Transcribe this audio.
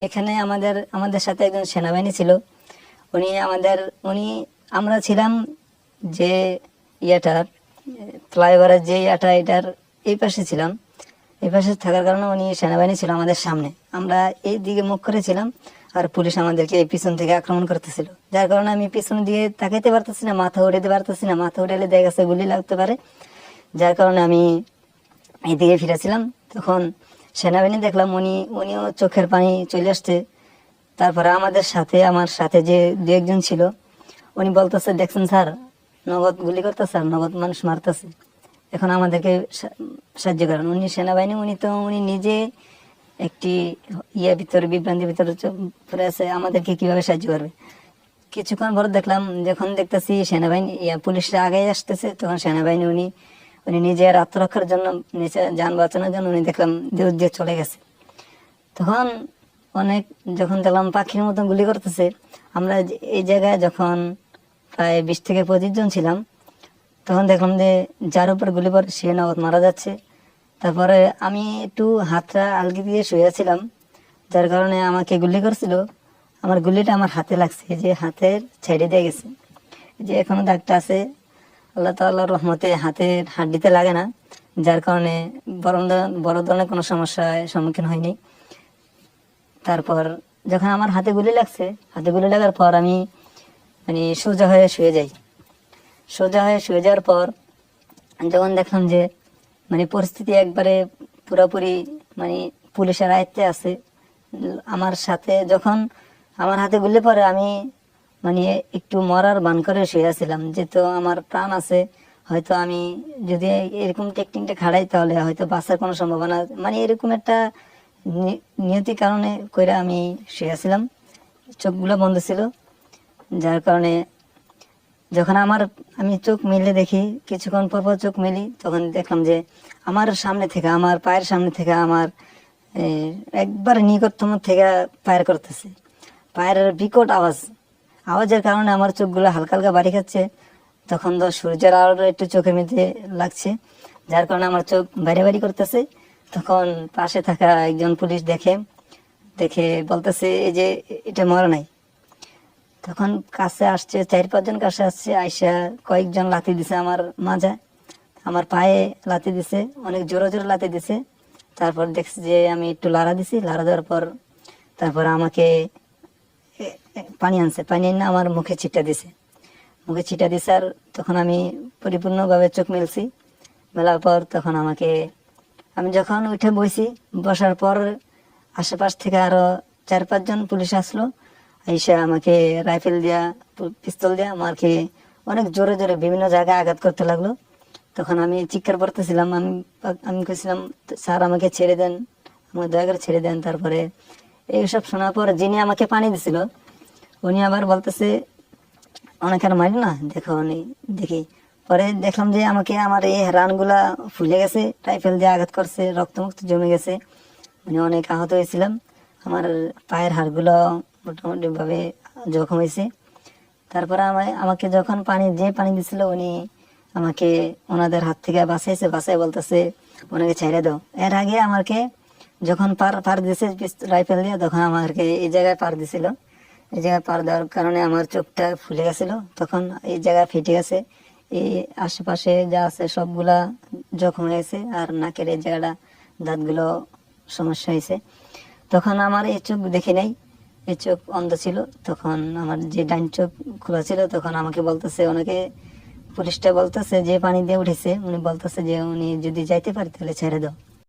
এখানে আমাদের আমাদের সাথে একজন সেনাবাহিনী ছিল। উনি আমরা ছিলাম যে ইয়াটার ফ্লাইওভারের যে ইয়াটা এটার এই পাশে ছিলাম। এই পাশে থাকার কারণে উনি সেনাবাহিনী ছিল আমাদের সামনে, আমরা এই দিকে মুখ করেছিলাম আর পুলিশ আমাদেরকে এই পিছন থেকে আক্রমণ করতেছিল। যার কারণে আমি পিছন দিকে তাকাইতে পারতেছি না, মাথা উঠাতে পারতেছি না, মাথা উঠালে দেখা গেছে গুলি লাগতে পারে। যার কারণে আমি এইদিকে ফিরেছিলাম। তখন সেনাবাহিনী দেখলাম উনিও চোখের পানি চলে আসছে। তারপরে আমার সাথে যে দু একজন ছিল, উনি বলতেছে, দেখছেন স্যার, নগদ গুলি করতেছে আর নগদ মানুষ মারতেছে, এখন আমাদেরকে সাহায্য করেন। উনি সেনাবাহিনী, উনি নিজে একটি বিভ্রান্তির ভিতরে পড়ে আছে, আমাদেরকে কিভাবে সাহায্য করবে। কিছুক্ষণ পর দেখলাম, যখন দেখতেছি সেনাবাহিনী পুলিশরা আগে আসতেছে, তখন সেনাবাহিনী উনি নিজের আত্মরক্ষার জন্য, নিজের যান বাঁচানোর জন্য উনি দেখলাম দিয়ে চলে গেছে। তখন যখন দেখলাম পাখির মতন গুলি করতেছে, আমরা এই জায়গায় যখন প্রায় 20 থেকে 25 জন ছিলাম, তখন দেখলাম যে যার উপর গুলি পড়ে সে নগদ মারা যাচ্ছে। তারপরে আমি একটু হাতটা আলগি দিয়ে শুয়েছিলাম, যার কারণে আমাকে গুলি করছিল, আমার গুলিটা আমার হাতে লাগছে, যে হাতের ছেড়ে দিয়ে গেছে, যে এখনো দাগটা আছে। আল্লাহ তাআলার রহমতে হাতের হাড্ডিতে লাগে না, যার কারণে বড় ধরনের কোনো সমস্যার সম্মুখীন হয়নি। তারপর যখন আমার হাতে গুলি লাগার পর আমি সোজা হয়ে শুয়ে যাই। সোজা হয়ে শুয়ে যাওয়ার পর যখন দেখলাম যে পরিস্থিতি একবারে পুরোপুরি পুলিশের আয়ত্তে আছে, আমার সাথে যখন আমার হাতে গুলি পড়ে আমি একটু মরার বান করে শুয়ে আছিলাম, যেহেতু আমার প্রাণ আছে, হয়তো আমি যদি এরকম টেকনিকটা খাড়াই তাহলে হয়তো বাঁচার কোনো সম্ভাবনা, এরকম একটা নিয়তি কারণে কইরা আমি শুয়েছিলাম, চোখগুলো বন্ধ ছিল। যার কারণে যখন আমি চোখ মেলে দেখি, কিছুক্ষণ পর চোখ মেলি, তখন দেখলাম যে আমার পায়ের সামনে থেকে আমার একবার নিকটতম থেকে ফায়ার করতেছে। পায়ের বিকট আওয়াজের কারণে আমার চোখগুলো হালকা হালকা বাড়ি খাচ্ছে। তখন তো সূর্যের আলো একটু চোখের মধ্যে লাগছে, যার কারণে আমার চোখ বাড়ি করতেছে। তখন পাশে থাকা একজন পুলিশ দেখে বলতেছে, এই যে এটা মরে নাই। তখন কাছে আসছে, 4-5 জন কাছে আসছে, আইসা কয়েকজন লাথি দিছে আমার মাঝে, আমার পায়ে লাথি দিছে, অনেক জোরে জোরে লাথি দিছে। তারপর দেখছি যে আমি একটু লাড়া দিছি, লাড়া দেওয়ার পর তারপর আমাকে পানি এনে আমার মুখে ছিটা দিছে। আর তখন আমি পরিপূর্ণভাবে চোখ মেলার পর তখন আমি যখন উঠে বসার পর আশেপাশ থেকে আরো 4-5 জন পুলিশ আসলো, আইসা আমাকে রাইফেল দিয়া, পিস্তল দিয়া আমাকে অনেক জোরে জোরে বিভিন্ন জায়গায় আঘাত করতে লাগলো। তখন আমি চিৎকার করতেছিলাম, আমি কইছিলাম, স্যার আমাকে ছেড়ে দেন, আমাকে দয়া করে ছেড়ে দেন। তারপরে এইসব শোনার পর যিনি আমাকে পানি দিছিল, উনি আবার বলতেছে, অনেক আর মারি না, দেখি। পরে দেখলাম যে আমার এই রানগুলা ফুলে গেছে, রাইফেল দিয়ে আঘাত করছে, রক্ত জমে গেছে, অনেক আহত হয়েছিলাম। আমার পায়ের হাড়গুলো মোটামুটি ভাবে জখম হয়েছে। তারপরে আমাকে যখন পানি দিছিল, উনি আমাকে ওনাদের হাত থেকে বাঁচাই বলতেছে, ওনাকে ছেড়ে দাও। এর আগে আমাকে যখন পার দিছে রাইফেল দিয়ে, তখন আমাকে এই জায়গায় পার দিছিল। এই জায়গায় পার দেওয়ার কারণে আমার চোখটা ফুলে গেছিল, তখন এই জায়গায় ফেটে গেছে, এই আশেপাশে যা আছে সবগুলা জখম হয়েছে, আর নাকের এই জায়গাটা দাঁতগুলো সমস্যা হয়েছে। তখন আমার এই চোখ দেখি নাই, এই চোখ অন্ধ ছিল। তখন আমার যে ডাইন চোখ খোলা ছিল, তখন আমাকে বলতেছে, পুলিশটা বলতেছে, যে পানি দিয়ে উঠেছে, উনি বলতেছে যে উনি যদি যাইতে পারে তাহলে ছেড়ে দাও।